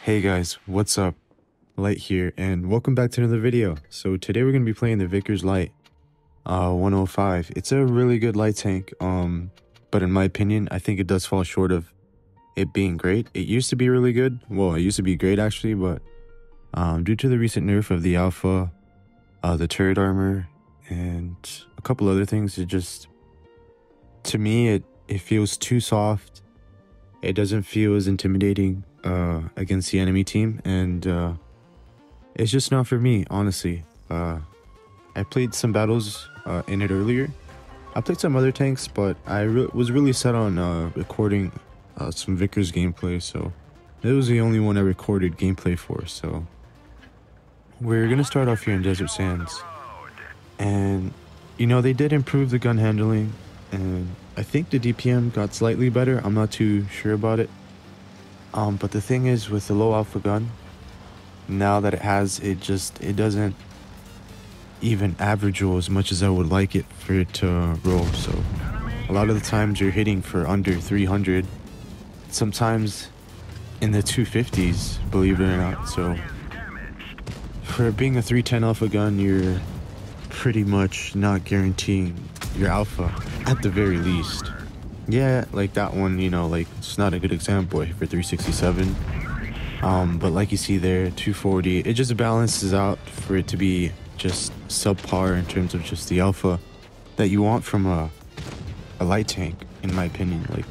Hey guys, what's up? Light here, and welcome back to another video. So today we're gonna be playing the Vickers Light 105. It's a really good light tank, but in my opinion, I think it does fall short of it being great. It used to be really good. Well, it used to be great actually, but due to the recent nerf of the alpha, the turret armor, and a couple other things, it just, to me, it feels too soft. It doesn't feel as intimidating against the enemy team, and it's just not for me, honestly. I played some battles in it earlier. I played some other tanks, but I was really set on recording some Vickers gameplay, so it was the only one I recorded gameplay for. So we're gonna start off here in Desert Sands, and you know, they did improve the gun handling, and I think the DPM got slightly better. I'm not too sure about it. But the thing is, with the low alpha gun, now that it doesn't even average roll as much as I would like it for it to roll. So a lot of the times you're hitting for under 300, sometimes in the 250s, believe it or not. So for being a 310 alpha gun, you're pretty much not guaranteeing your alpha at the very least. Yeah, like that one, you know, like it's not a good example for 367. But like you see there, 240, it just balances out for it to be just subpar in terms of just the alpha that you want from a light tank, in my opinion. Like,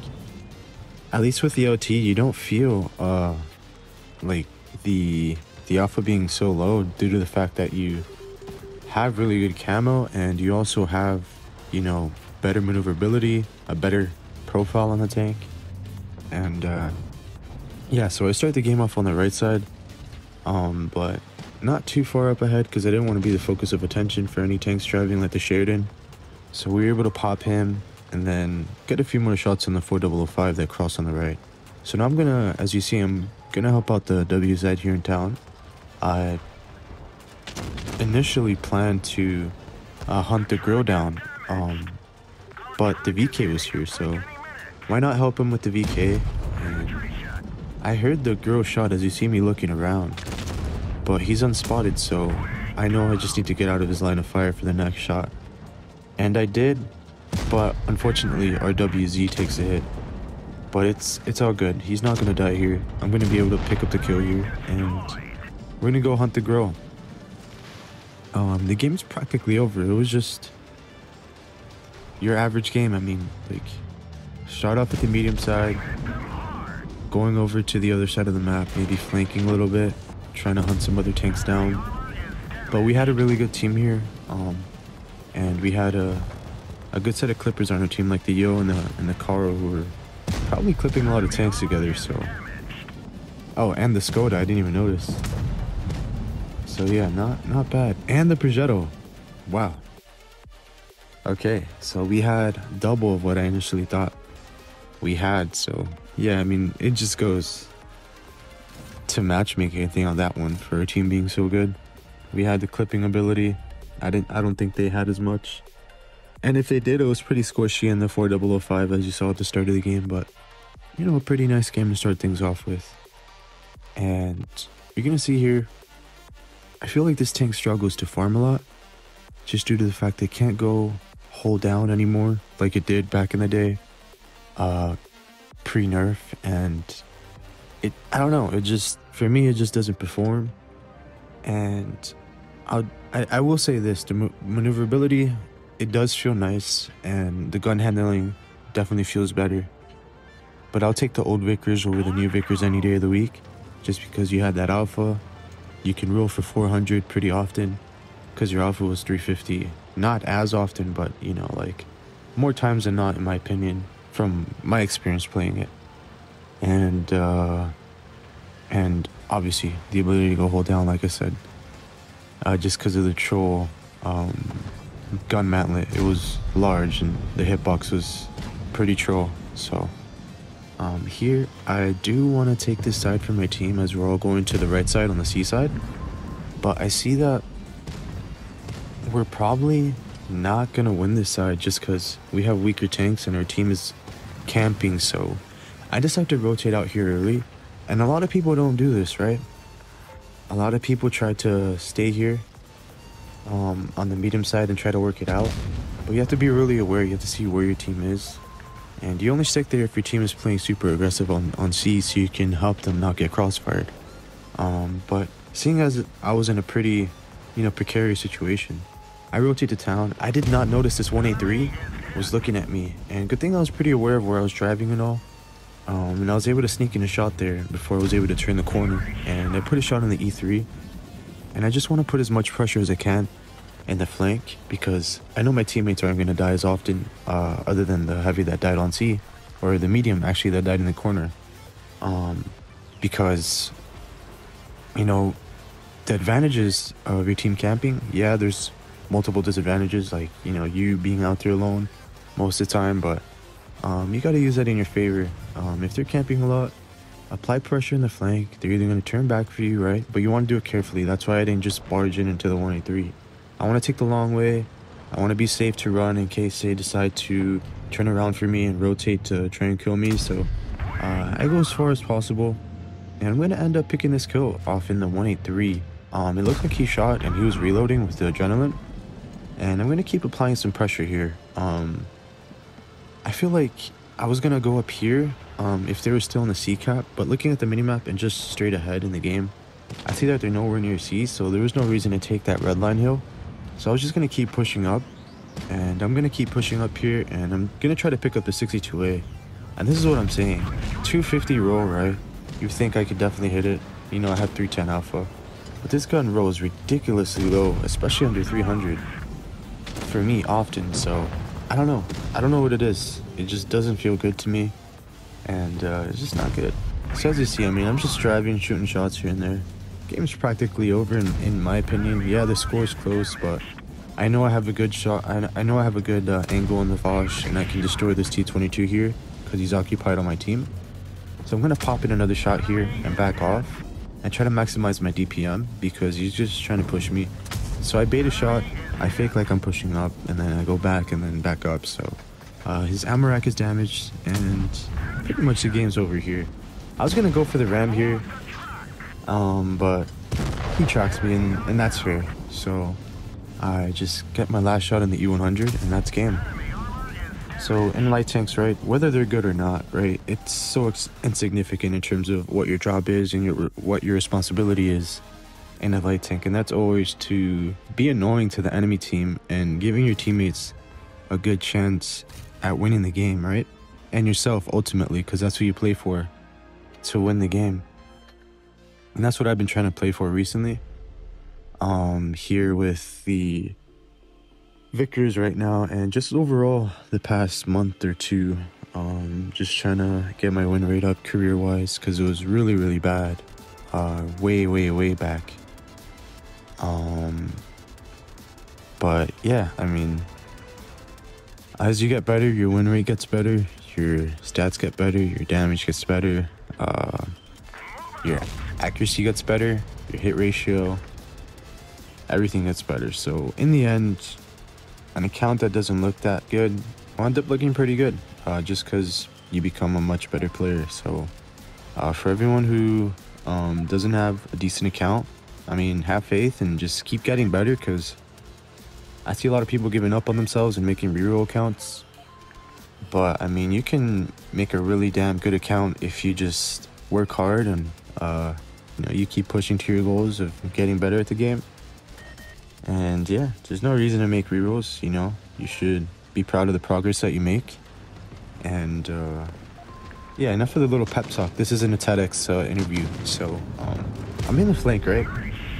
at least with the LT, you don't feel like the alpha being so low due to the fact that you have really good camo, and you also have, you know, better maneuverability, a better profile on the tank. And yeah, so I start the game off on the right side, but not too far up ahead because I didn't want to be the focus of attention for any tanks driving like the Sheridan. So we were able to pop him and then get a few more shots on the 4005 that cross on the right. So now I'm gonna, as you see, I'm gonna help out the WZ here in town. I initially planned to hunt the grill down, but the VK was here, so why not help him with the VK? And I heard the girl shot as you see me looking around, but he's unspotted, so I know I just need to get out of his line of fire for the next shot. And I did, but unfortunately our WZ takes a hit. But it's all good. He's not gonna die here. I'm gonna be able to pick up the kill here, and we're gonna go hunt the girl. The game's practically over. It was just your average game. I mean, like, start off at the medium side, going over to the other side of the map, maybe flanking a little bit, trying to hunt some other tanks down. But we had a really good team here, and we had a good set of clippers on our team, like the Yo and the Karo, who were probably clipping a lot of tanks together. So, oh, and the Skoda, I didn't even notice. So yeah, not bad. And the Progetto, wow. Okay, so we had double of what I initially thought we had. So yeah, I mean, it just goes to matchmaking, I think, on that one for a team being so good. We had the clipping ability. I don't think they had as much, and if they did, it was pretty squishy in the 4005 as you saw at the start of the game. But you know, a pretty nice game to start things off with. And you're gonna see here, I feel like this tank struggles to farm a lot, just due to the fact they can't go hold down anymore like it did back in the day, pre-nerf. And I don't know, it just, for me, it just doesn't perform. And I will say this, the maneuverability, it does feel nice, and the gun handling definitely feels better. But I'll take the old Vickers over the new Vickers any day of the week, just because you had that alpha. You can roll for 400 pretty often, because your alpha was 350. Not as often, but, you know, like, more times than not, in my opinion, from my experience playing it. And obviously, the ability to go hold down, like I said, just because of the troll gun mantlet. It was large, and the hitbox was pretty troll. So, here, I do want to take this side for my team as we're all going to the right side on the C side. But I see that we're probably not going to win this side just because we have weaker tanks and our team is camping. So I decided to rotate out here early And a lot of people don't do this, right? A lot of people try to stay here on the medium side and try to work it out. But you have to be really aware. You have to see where your team is. And you only stick there if your team is playing super aggressive on C, so you can help them not get crossfired. But seeing as I was in a pretty, precarious situation, I rotated to town. I did not notice this 183 was looking at me. And good thing I was pretty aware of where I was driving and all. And I was able to sneak in a shot there before I was able to turn the corner. And I put a shot on the E3. And I just want to put as much pressure as I can in the flank, because I know my teammates aren't going to die as often, other than the heavy that died on C, or the medium actually that died in the corner. Because, the advantages of your team camping, yeah, there's multiple disadvantages, like, you being out there alone most of the time, but you got to use that in your favor. If they're camping a lot, apply pressure in the flank. They're either going to turn back for you, right? But you want to do it carefully. That's why I didn't just barge in into the 183. I want to take the long way. I want to be safe to run in case they decide to turn around for me and rotate to try and kill me. So I go as far as possible. And I'm going to end up picking this kill off in the 183. It looked like he shot and he was reloading with the adrenaline. And I'm going to keep applying some pressure here. I feel like I was going to go up here if they were still in the C cap. But looking at the minimap and just straight ahead in the game, I see that they're nowhere near C. So there was no reason to take that red line hill. So I was just going to keep pushing up, and I'm going to keep pushing up here, and I'm going to try to pick up the 62A. And this is what I'm saying. 250 roll, right? You think I could definitely hit it. I have 310 alpha. But this gun rolls ridiculously low, especially under 300. For me, often, so I don't know. I don't know what it is. It just doesn't feel good to me, and it's just not good. So as you see, I'm just driving, shooting shots here and there. Game's practically over in my opinion. Yeah, the score's close, but I know I have a good shot. I know I have a good angle on the Vosh, and I can destroy this T-22 here because he's occupied on my team. So I'm going to pop in another shot here and back off and try to maximize my DPM because he's just trying to push me. So I bait a shot, I fake like I'm pushing up, and then I go back and then back up. So his ammo rack is damaged, and pretty much the game's over here. I was going to go for the ram here, but he tracks me, and that's fair. So I just get my last shot in the E100, and that's game. So in light tanks, right, whether they're good or not, right, it's so insignificant in terms of what your job is and what your responsibility is in a light tank, and that's always to be annoying to the enemy team and giving your teammates a good chance at winning the game, right? And yourself ultimately, because that's who you play for, to win the game. And that's what I've been trying to play for recently. Here with the Vickers right now, and just overall the past month or two, just trying to get my win rate up career-wise, because it was really, really bad, way back. But yeah, as you get better, your win rate gets better, your stats get better, your damage gets better, your accuracy gets better, your hit ratio, everything gets better. So in the end, an account that doesn't look that good will end up looking pretty good, just because you become a much better player. So for everyone who doesn't have a decent account, have faith and just keep getting better, because I see a lot of people giving up on themselves and making reroll accounts. But you can make a really damn good account if you just work hard and you keep pushing to your goals of getting better at the game. And yeah, there's no reason to make rerolls. You should be proud of the progress that you make. And yeah, enough of the little pep talk. This isn't a TEDx interview. So I'm in the flank, right?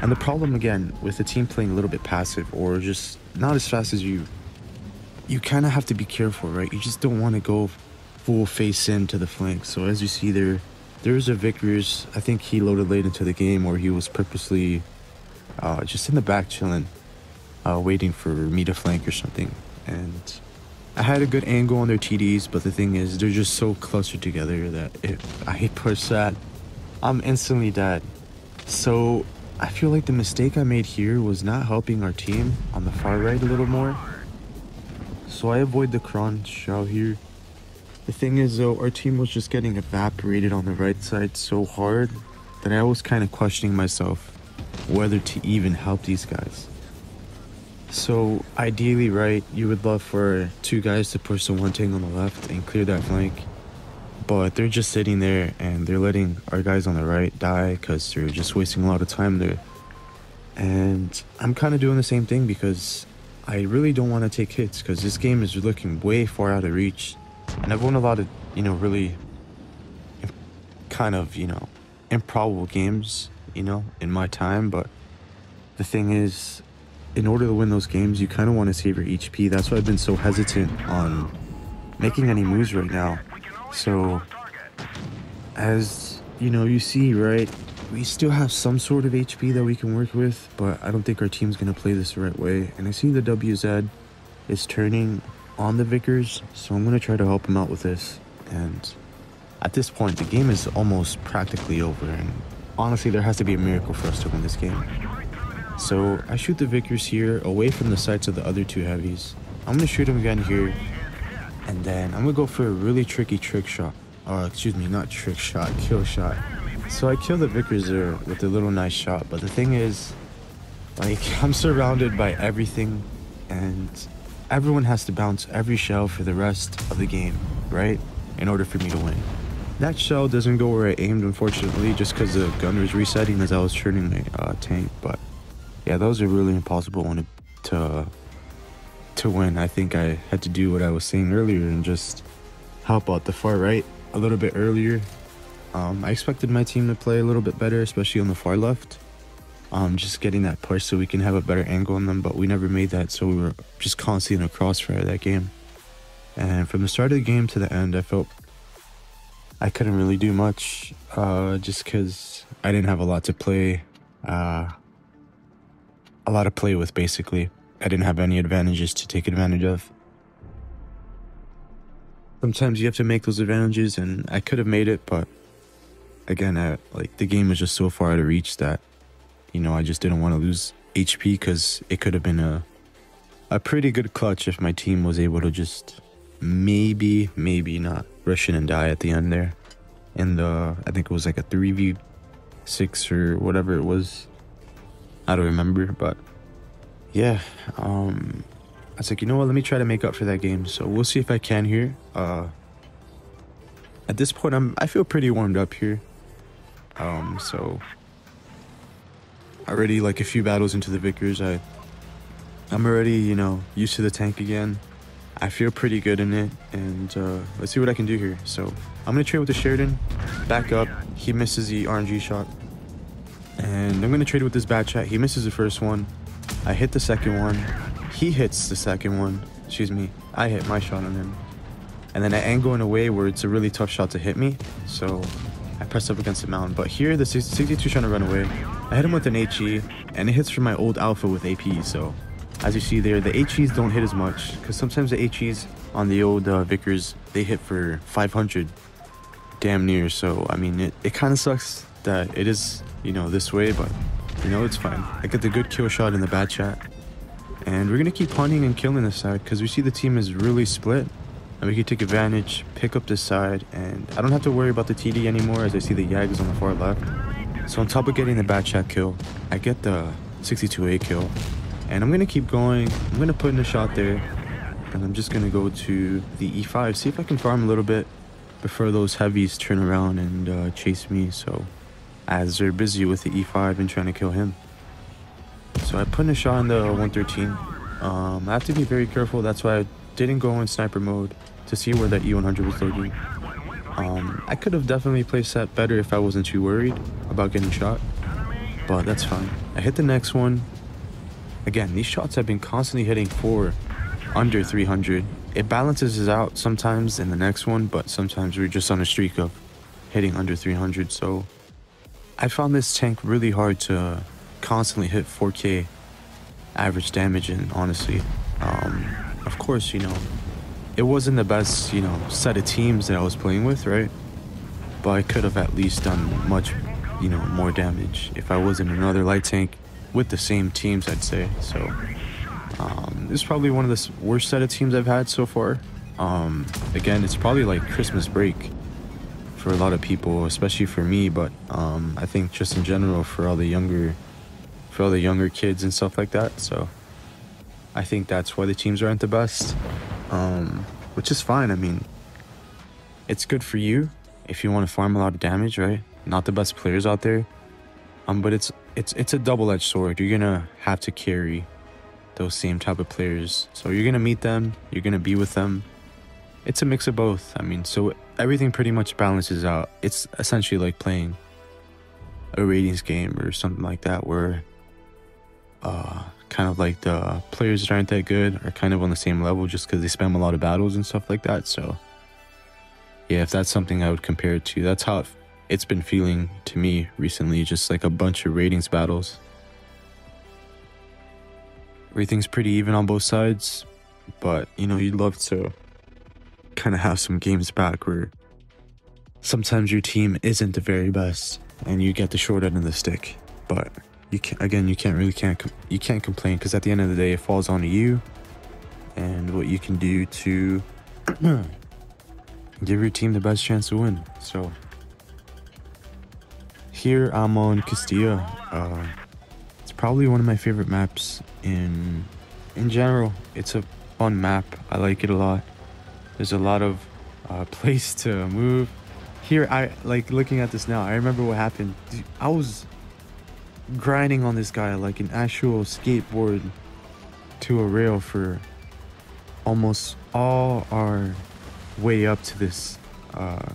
And the problem again with the team playing a little bit passive or just not as fast as you kind of have to be careful, right? You just don't want to go full face into the flank. So as you see there's a Vickers. I think he loaded late into the game, or he was purposely just in the back chilling, waiting for me to flank or something. And I had a good angle on their TDs, but the thing is, they're just so clustered together that if I push that, I'm instantly dead. So I feel like the mistake I made here was not helping our team on the far right a little more. So I avoid the crunch out here, The thing is though, our team was just getting evaporated on the right side so hard that I was kind of questioning myself whether to even help these guys. So ideally, right, you would love for two guys to push the one tank on the left and clear that flank, but they're just sitting there and they're letting our guys on the right die because they're just wasting a lot of time there. And I'm kind of doing the same thing because I really don't want to take hits because this game is looking way far out of reach. And I've won a lot of, really kind of, improbable games, in my time. But the thing is, in order to win those games, you kind of want to save your HP. That's why I've been so hesitant on making any moves right now. So, as, you see, right, we still have some sort of HP that we can work with, but I don't think our team's going to play this the right way. And I see the WZ is turning on the Vickers, so I'm going to try to help him out with this. And at this point, the game is almost practically over, and honestly, there has to be a miracle for us to win this game. So I shoot the Vickers here away from the sights of the other two heavies. I'm going to shoot him again here, and then I'm going to go for a really tricky trick shot. Excuse me, not trick shot, kill shot. So I kill the Vickers there with a little nice shot, but the thing is, I'm surrounded by everything, and everyone has to bounce every shell for the rest of the game, right? In order for me to win. That shell doesn't go where I aimed, unfortunately, just because the gun was resetting as I was turning my tank. But yeah, that was a really impossible one to win. I think I had to do what I was saying earlier and just help out the far right a little bit earlier. I expected my team to play a little bit better, especially on the far left. Just getting that push so we can have a better angle on them, but we never made that, so we were just constantly in a crossfire that game. And from the start of the game to the end, I felt I couldn't really do much, just because I didn't have a lot to play, a lot to play with, basically. I didn't have any advantages to take advantage of. Sometimes you have to make those advantages, and I could have made it, but again, the game was just so far out of reach that, I just didn't want to lose HP, because it could have been a pretty good clutch if my team was able to just maybe not rush in and die at the end there. And I think it was like a 3v6 or whatever it was. I don't remember, but yeah, I was like, you know what, let me try to make up for that game. So we'll see if I can here. At this point, I feel pretty warmed up here. So already like a few battles into the Vickers, I'm already, used to the tank again. I feel pretty good in it, and let's see what I can do here. So I'm gonna trade with the Sheridan, back up. He misses the RNG shot, and I'm gonna trade with this bad chat. He misses the first one. I hit the second one. He hits the second one. Excuse me. I hit my shot on him, and then I angle in a way where it's a really tough shot to hit me. So I press up against the mountain. But here, the 62's trying to run away. I hit him with an HE, and it hits from my old Alpha with AP. So as you see there, the HEs don't hit as much, because sometimes the HEs on the old Vickers, they hit for 500, damn near. So I mean, it kind of sucks that it is, this way, but it's fine. I get the good kill shot in the bad chat, and we're gonna keep hunting and killing this side, because we see the team is really split, and we can take advantage, pick up this side, and I don't have to worry about the TD anymore, as I see the Yags on the far left. So on top of getting the bad chat kill, I get the 62A kill. And I'm going to keep going. I'm going to put in a shot there. And I'm just going to go to the E5. See if I can farm a little bit before those heavies turn around and chase me. So as they're busy with the E5 and trying to kill him. So I put in a shot in the 113. I have to be very careful. That's why I didn't go in sniper mode to see where that E100 was loading. I could have definitely placed that better if I wasn't too worried about getting shot. But that's fine. I hit the next one. Again, these shots have been constantly hitting for under 300. It balances out sometimes in the next one, but sometimes we're just on a streak of hitting under 300. So I found this tank really hard to constantly hit 4K average damage in, honestly. Of course, it wasn't the best, set of teams that I was playing with, right? But I could have at least done much, more damage if I was in another light tank with the same teams, I'd say. So this is probably one of the worst set of teams I've had so far. Again, it's probably like Christmas break for a lot of people, especially for me, but I think just in general for all the younger kids and stuff like that. So I think that's why the teams aren't the best, which is fine. I mean, it's good for you if you want to farm a lot of damage, right? Not the best players out there, but it's a double-edged sword. You're gonna have to carry those same type of players, so you're gonna meet them, you're gonna be with them. It's a mix of both. I mean, so everything pretty much balances out. It's essentially like playing a ratings game or something like that, where kind of like the players that aren't that good are kind of on the same level just because they spam a lot of battles and stuff like that. So yeah, if that's something I would compare it to, that's how it's been feeling to me recently, just like a bunch of ratings battles. Everything's pretty even on both sides, but you know, you'd love to kind of have some games back where sometimes your team isn't the very best and you get the short end of the stick. But you can't complain, because at the end of the day it falls onto you and what you can do to give your team the best chance to win. So here I'm on Castilla. It's probably one of my favorite maps in general. It's a fun map. I like it a lot. There's a lot of place to move. Here, I like looking at this now. I remember what happened. Dude, I was grinding on this guy like an actual skateboard to a rail for almost all our way up to this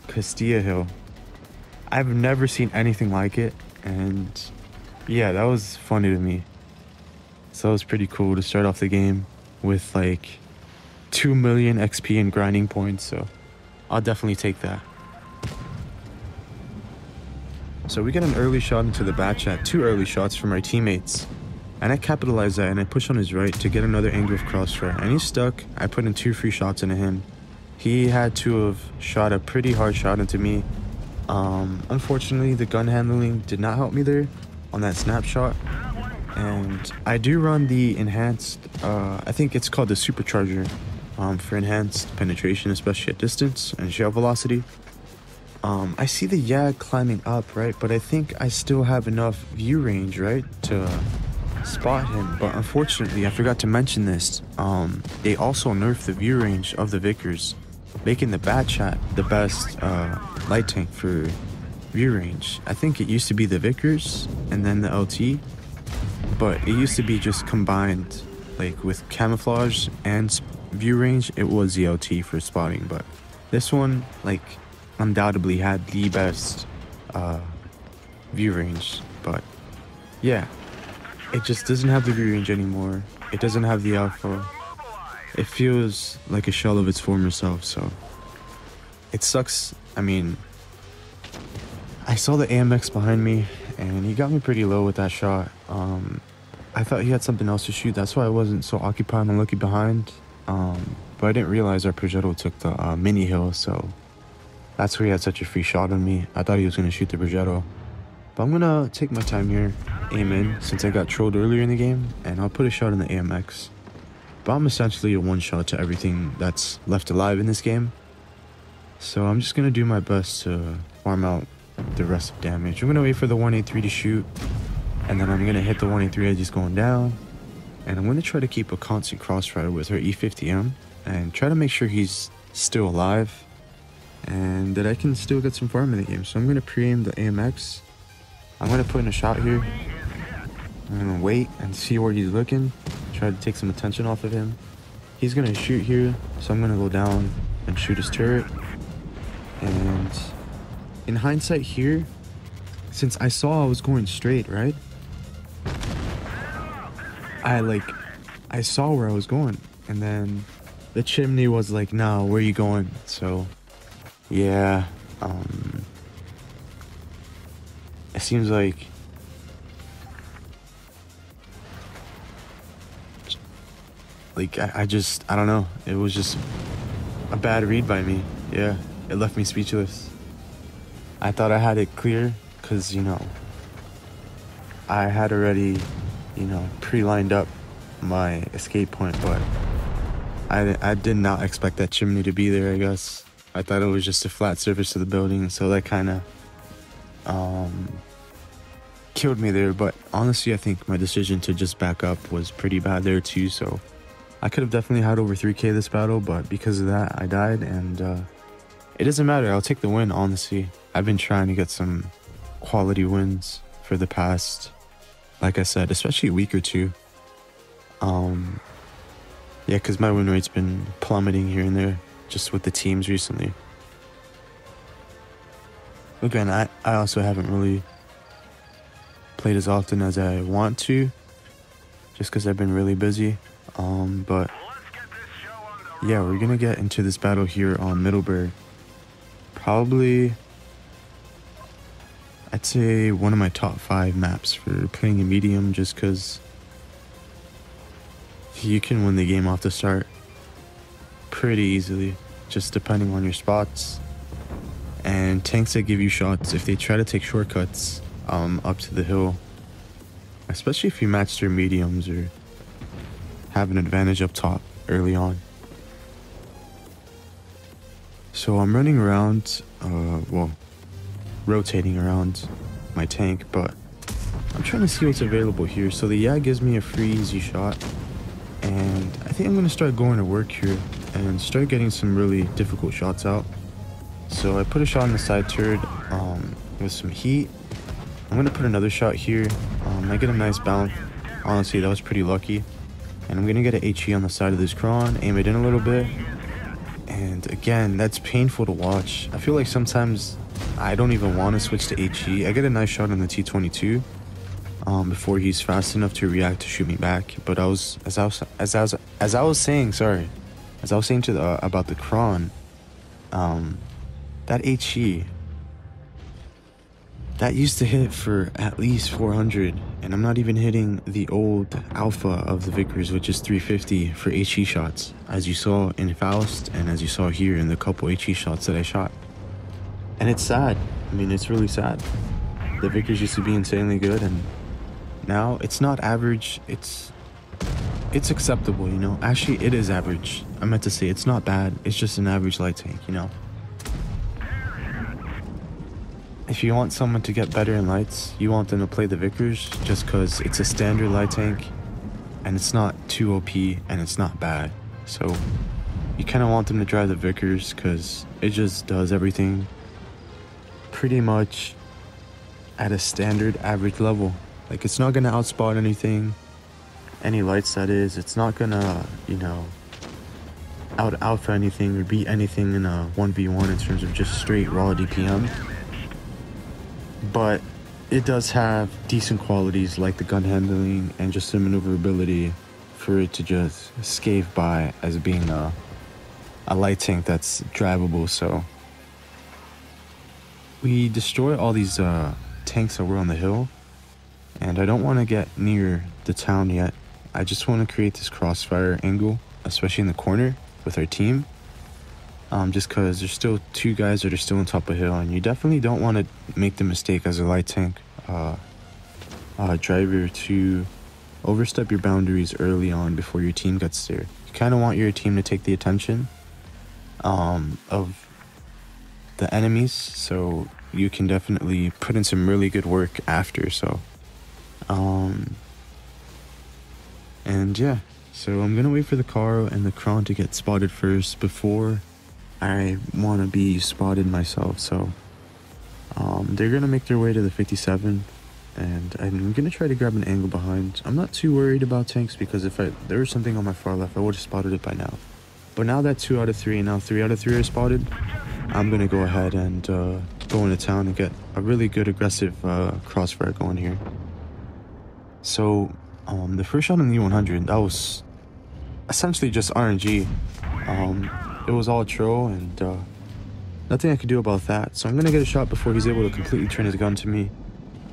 Castilla hill. I've never seen anything like it, and yeah, that was funny to me. So it was pretty cool to start off the game with like 2 million XP and grinding points, so I'll definitely take that. So we get an early shot into the back chat, 2 early shots from our teammates, and I capitalize that and I push on his right to get another angle of crossfire, and he's stuck. I put in 2 free shots into him. He had to have shot a pretty hard shot into me. Unfortunately, the gun handling did not help me there on that snapshot, and I do run the enhanced, I think it's called the supercharger, for enhanced penetration, especially at distance and shell velocity. I see the Yag climbing up, right? But I think I still have enough view range, right, to spot him. But unfortunately, I forgot to mention this. They also nerfed the view range of the Vickers, making the Bat Chat the best light tank for view range. I think it used to be the Vickers and then the LT, but it used to be just combined, like with camouflage and view range. It was the LT for spotting, but this one, like, undoubtedly had the best view range. But yeah, it just doesn't have the view range anymore. It doesn't have the alpha. It feels like a shell of its former self, so it sucks. I mean, I saw the AMX behind me and he got me pretty low with that shot. I thought he had something else to shoot, that's why I wasn't so occupied on looking behind. But I didn't realize our Progetto took the mini hill, so that's where he had such a free shot on me. I thought he was going to shoot the Progetto. But I'm going to take my time here, aim in, since I got trolled earlier in the game, and I'll put a shot in the AMX. But I'm essentially a one-shot to everything that's left alive in this game. So I'm just going to do my best to farm out the rest of damage. I'm going to wait for the 183 to shoot, and then I'm going to hit the 183 edges going down. And I'm going to try to keep a constant crossfire with her E50M and try to make sure he's still alive and that I can still get some farm in the game. So I'm going to pre-aim the AMX. I'm going to put in a shot here. I'm going to wait and see where he's looking. Try to take some attention off of him. He's going to shoot here, so I'm going to go down and shoot his turret. And in hindsight here, since I saw I was going straight, right? I saw where I was going, and then the chimney was like, "No, where are you going?" So yeah, it seems like I don't know, it was just a bad read by me. Yeah, it left me speechless. I thought I had it clear because, you know, I had already, you know, pre-lined up my escape point, but I did not expect that chimney to be there, I guess. I thought it was just a flat surface of the building, so that kind of killed me there. But honestly, I think my decision to just back up was pretty bad there too, so I could have definitely had over 3k this battle, but because of that, I died, and it doesn't matter. I'll take the win, honestly. I've been trying to get some quality wins for the past, like I said, especially a week or two. Yeah, because my win rate's been plummeting here and there, just with the teams recently. Again, I also haven't really played as often as I want to, just because I've been really busy. But yeah, we're gonna get into this battle here on Middleburg. Probably, I'd say one of my top 5 maps for playing a medium, just because you can win the game off the start pretty easily, just depending on your spots. And tanks that give you shots, if they try to take shortcuts up to the hill, especially if you match their mediums or have an advantage up top early on. So I'm running around, well, rotating around my tank, but I'm trying to see what's available here. So the YA gives me a free easy shot, and I think I'm going to start going to work here and start getting some really difficult shots out. So I put a shot on the side turret with some heat. I'm going to put another shot here. I get a nice bounce. Honestly, that was pretty lucky. And I'm going to get an HE on the side of this cron, aim it in a little bit. And again, that's painful to watch. I feel like sometimes I don't even want to switch to HE. I get a nice shot on the T-22 before he's fast enough to react to shoot me back. But as I was saying to about the cron, that HE, that used to hit for at least 400, and I'm not even hitting the old alpha of the Vickers, which is 350 for HE shots, as you saw in Faust and as you saw here in the couple HE shots that I shot. And it's sad. I mean, it's really sad. The Vickers used to be insanely good, and now it's not average. It's acceptable, you know. Actually, it is average. I meant to say it's not bad. It's just an average light tank, you know. If you want someone to get better in lights, you want them to play the Vickers, just because it's a standard light tank and it's not too OP and it's not bad. So you kind of want them to drive the Vickers because it just does everything pretty much at a standard average level. Like, it's not going to outspot anything, any lights that is. It's not going to, you know, out alpha anything or beat anything in a 1v1 in terms of just straight raw DPM. But it does have decent qualities like the gun handling and just the maneuverability for it to just scave by as being a light tank that's drivable. So we destroy all these tanks that were on the hill, and I don't want to get near the town yet. I just want to create this crossfire angle, especially in the corner with our team. Just because there's still 2 guys that are still on top of hill, and you definitely don't want to make the mistake as a light tank driver to overstep your boundaries early on before your team gets there. You kind of want your team to take the attention of the enemies, so you can definitely put in some really good work after. So and yeah, so I'm gonna wait for the Caro and the Kron to get spotted first before I want to be spotted myself. So they're gonna make their way to the 57, and I'm gonna try to grab an angle behind. I'm not too worried about tanks, because if there was something on my far left, I would have spotted it by now. But now that 2 out of 3 and now 3 out of 3 are spotted, I'm gonna go ahead and go into town and get a really good aggressive crossfire going here. So the first shot on the E100, that was essentially just RNG. It was all troll, and nothing I could do about that. So I'm gonna get a shot before he's able to completely turn his gun to me.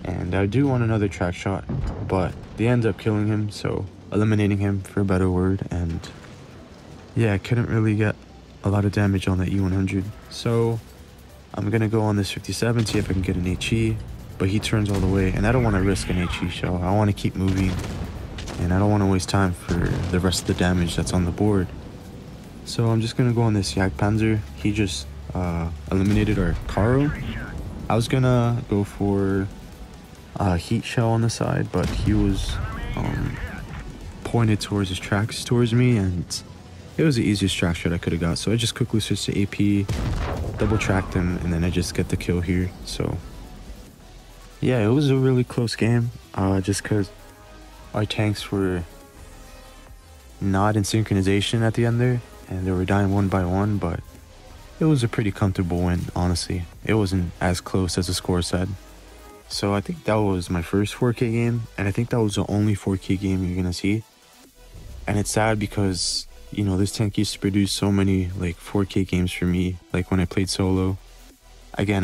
And I do want another track shot, but they end up killing him, so eliminating him, for a better word. And yeah, I couldn't really get a lot of damage on that E100. So I'm gonna go on this 57, see if I can get an HE, but he turns all the way, and I don't want to risk an HE shell. I want to keep moving, and I don't want to waste time for the rest of the damage that's on the board. So I'm just gonna go on this Yak Panzer. He just eliminated our Karo. I was gonna go for a heat shell on the side, but he was pointed towards his tracks towards me, and it was the easiest track shot I could have got. So I just quickly switched to AP, double tracked him, and then I just get the kill here. So yeah, it was a really close game, just because our tanks were not in synchronization at the end there, and they were dying one by one, but it was a pretty comfortable win, honestly. It wasn't as close as the score said. So I think that was my first 4K game, and I think that was the only 4K game you're gonna see. And it's sad because, you know, this tank used to produce so many like 4K games for me, like when I played solo. Again,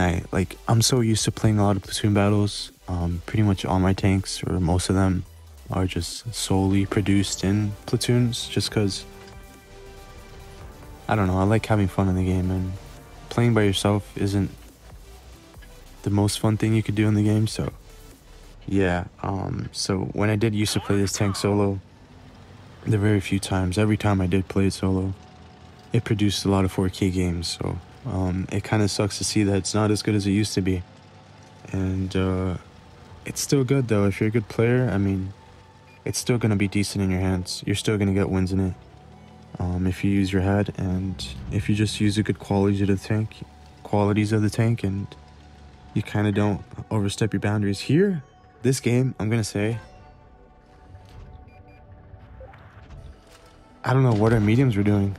I'm so used to playing a lot of platoon battles. Pretty much all my tanks, or most of them, are just solely produced in platoons, just because, I don't know, I like having fun in the game, and playing by yourself isn't the most fun thing you could do in the game. So yeah, so when I did used to play this tank solo, the very few times, every time I did play it solo, it produced a lot of 4K games. So it kind of sucks to see that it's not as good as it used to be. And it's still good though. If you're a good player, I mean, it's still going to be decent in your hands. You're still going to get wins in it if you use your head, and if you just use the good qualities of the tank, and you kind of don't overstep your boundaries. Here, this game, I'm going to say, I don't know what our mediums were doing.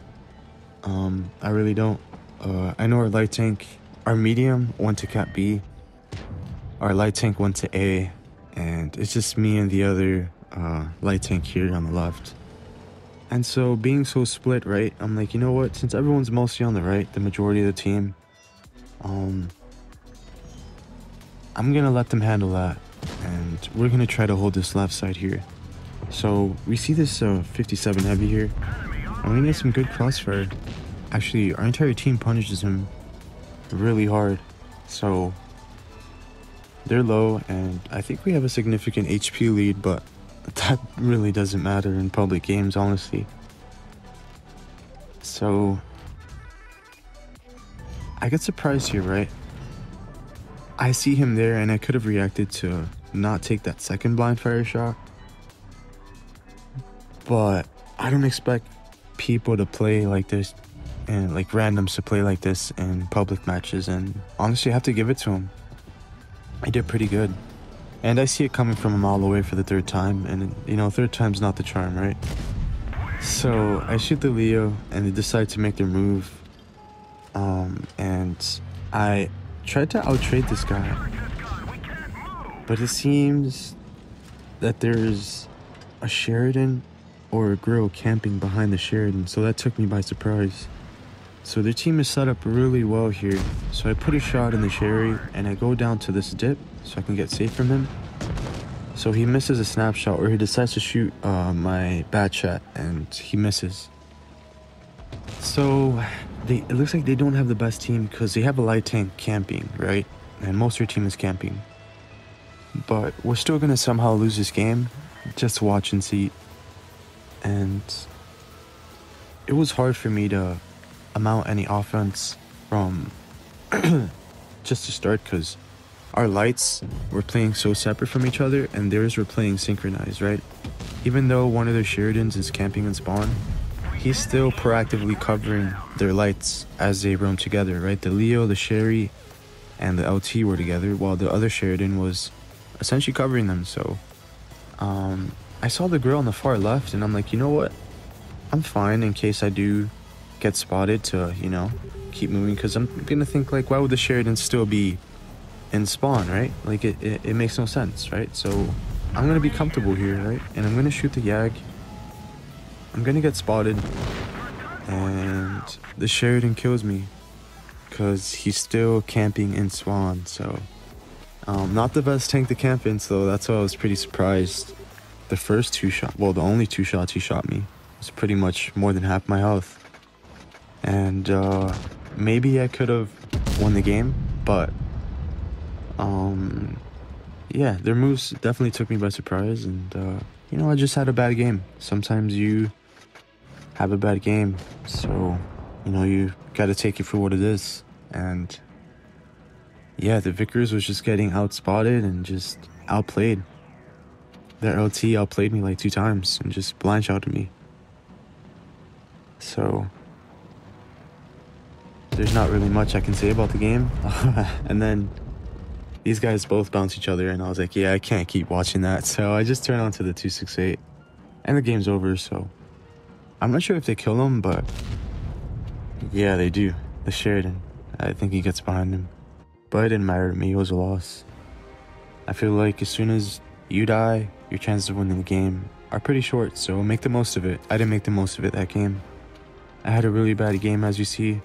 I really don't. I know our light tank, our medium went to Cat B, our light tank went to A, and it's just me and the other light tank here on the left. And so being so split, right, I'm like, you know what, since everyone's mostly on the right, the majority of the team, I'm gonna let them handle that, and we're gonna try to hold this left side here. So we see this 57 heavy here, and we get some good crossfire. Actually, our entire team punishes him really hard, so they're low, and I think we have a significant HP lead, but that really doesn't matter in public games, honestly. So I get surprised here, right? I see him there, and I could have reacted to not take that second blind fire shot, but I don't expect people to play like this, and like randoms to play like this in public matches, and honestly I have to give it to him. I did pretty good, and I see it coming from a mile away for the third time, and you know, third time's not the charm, right? So I shoot the Leo, and they decide to make their move, and I tried to out-trade this guy, but it seems that there's a Sheridan or a grill camping behind the Sheridan, so that took me by surprise. So their team is set up really well here. So I put a shot in the Sherry, and I go down to this dip so I can get safe from him. So he misses a snapshot, or he decides to shoot my bad shot, and he misses. So it looks like they don't have the best team, because they have a light tank camping, right? And most of their team is camping. But we're still going to somehow lose this game. Just watch and see. And it was hard for me to amount any offense from just to start, because our lights were playing so separate from each other, and theirs were playing synchronized, right? Even though one of their Sheridans is camping in spawn, he's still proactively covering their lights as they roam together, right? The Leo, the Sherry, and the LT were together, while the other Sheridan was essentially covering them. So I saw the grill on the far left, and I'm like, you know what, I'm fine in case I do get spotted to, you know, keep moving, because I'm gonna think like, why would the Sheridan still be in spawn, right? Like it makes no sense, right? So I'm gonna be comfortable here, right? And I'm gonna shoot the Yag. I'm gonna get spotted, and the Sheridan kills me because he's still camping in spawn. So not the best tank to camp in, so that's why I was pretty surprised. The first two shots, well, the only two shots he shot me was pretty much more than half my health. And maybe I could have won the game, but yeah, their moves definitely took me by surprise, and you know, I just had a bad game. Sometimes you have a bad game. So, you know, you gotta take it for what it is. And yeah, the Vickers was just getting outspotted and just outplayed. Their LT outplayed me like 2 times and just blind shotted me. So there's not really much I can say about the game. And then these guys both bounce each other, and I was like, yeah, I can't keep watching that. So I just turned on to the 268, and the game's over. So I'm not sure if they kill him, but yeah, they do. The Sheridan, I think he gets behind him. But it didn't matter to me, it was a loss. I feel like as soon as you die, your chances of winning the game are pretty short, so make the most of it. I didn't make the most of it that game. I had a really bad game, as you see.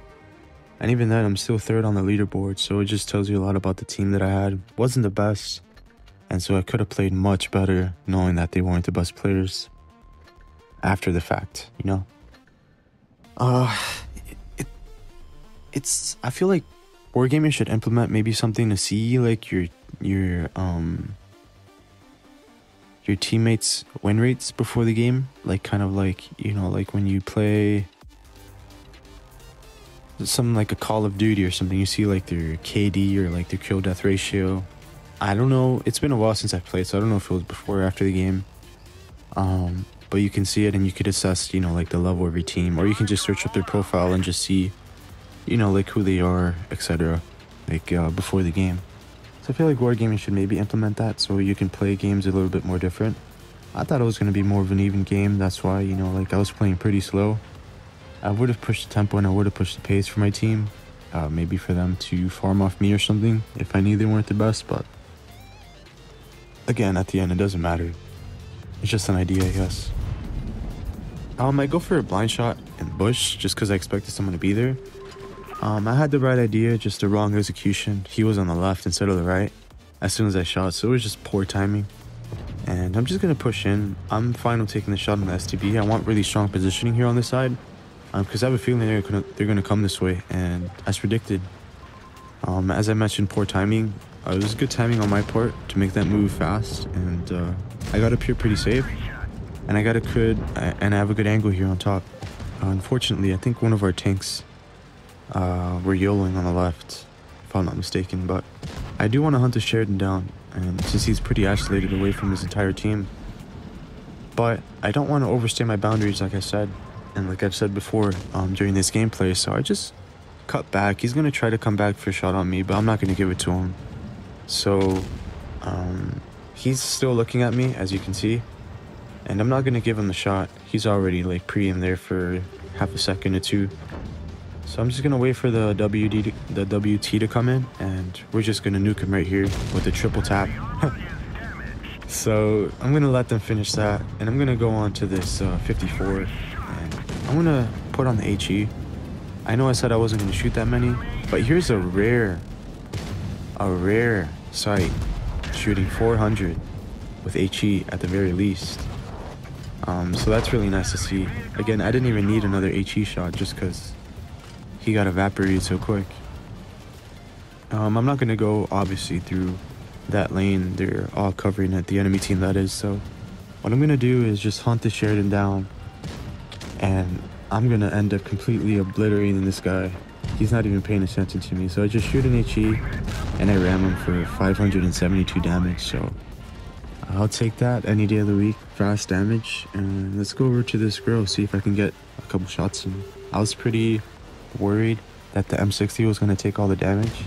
And even then, I'm still 3rd on the leaderboard, so it just tells you a lot about the team that I had. Wasn't the best, and so I could have played much better knowing that they weren't the best players after the fact, you know? I feel like wargaming should implement maybe something to see like your teammates' win rates before the game, like kind of like, you know, like when you play something like a Call of Duty or something, you see like their KD or like their kill death ratio. I don't know, it's been a while since I played, so I don't know if it was before or after the game. But you can see it and you could assess, you know, like the level of your team, or you can just search up their profile and just see, you know, like who they are, etc. like before the game. So I feel like wargaming should maybe implement that so you can play games a little bit more different. I thought it was going to be more of an even game, that's why, you know, like I was playing pretty slow. I would have pushed the tempo and I would have pushed the pace for my team. Maybe for them to farm off me or something if I knew they weren't the best, but again, at the end, it doesn't matter. It's just an idea, I guess. I go for a blind shot in bush just because I expected someone to be there. I had the right idea, just the wrong execution. He was on the left instead of the right as soon as I shot, so it was just poor timing. And I'm just going to push in. I'm fine with taking the shot on the STB. I want really strong positioning here on this side. Because I have a feeling they're gonna come this way, and as predicted, as I mentioned, poor timing. It was good timing on my part to make that move fast, and I got up here pretty safe, and I have a good angle here on top. Unfortunately, I think one of our tanks were YOLOing on the left, if I'm not mistaken, but I do want to hunt the Sheridan down, and since he's pretty isolated away from his entire team, but I don't want to overstay my boundaries, like I said. And like I've said before during this gameplay, so I just cut back. He's going to try to come back for a shot on me, but I'm not going to give it to him. So he's still looking at me, as you can see, and I'm not going to give him the shot. He's already like pre-aimed there for half a second or 2. So I'm just going to wait for the WT to come in, and we're just going to nuke him right here with a triple tap. So I'm going to let them finish that, and I'm going to go on to this 54. I'm gonna put on the HE. I know I said I wasn't gonna shoot that many, but here's a rare sight shooting 400 with HE at the very least. So that's really nice to see. Again, I didn't even need another HE shot just because he got evaporated so quick. I'm not gonna go obviously through that lane. They're all covering it, the enemy team that is. So what I'm gonna do is just hunt the Sheridan down. And I'm going to end up completely obliterating this guy. He's not even paying attention to me. So I just shoot an HE, and I ram him for 572 damage. So I'll take that any day of the week. Fast damage. And let's go over to this girl, see if I can get a couple shots in. I was pretty worried that the M60 was going to take all the damage.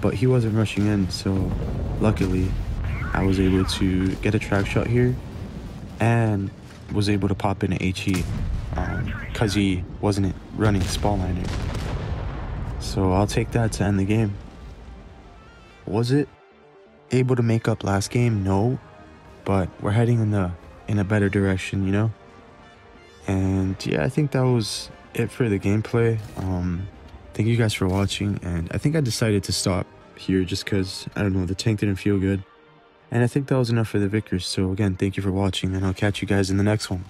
But he wasn't rushing in. So luckily, I was able to get a track shot here. And was able to pop in an HE because he wasn't running spawn liner. So I'll take that to end the game. Was it able to make up last game? No, but we're heading in a better direction, you know. And yeah, I think that was it for the gameplay. Thank you guys for watching, and I think I decided to stop here just because, I don't know, the tank didn't feel good. And I think that was enough for the Vickers. So again, thank you for watching, and I'll catch you guys in the next one.